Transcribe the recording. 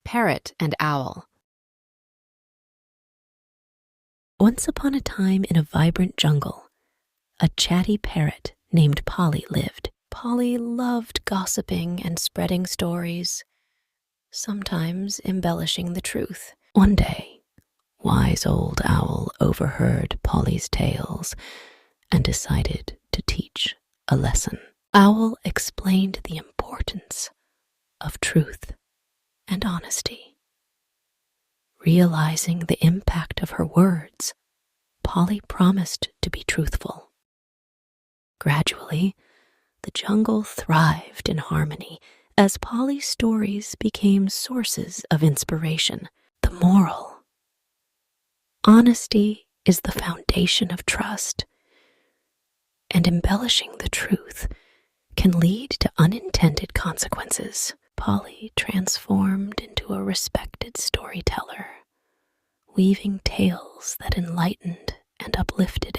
Parrot and Owl. Once upon a time in a vibrant jungle, a chatty parrot named Polly lived. Polly loved gossiping and spreading stories, sometimes embellishing the truth. One day, wise old Owl overheard Polly's tales and decided to teach a lesson. Owl explained the importance of truth and honesty. Realizing the impact of her words, Polly promised to be truthful. Gradually, the jungle thrived in harmony as Polly's stories became sources of inspiration. The moral: honesty is the foundation of trust, and embellishing the truth can lead to unintended consequences. Polly transformed into a respected storyteller, weaving tales that enlightened and uplifted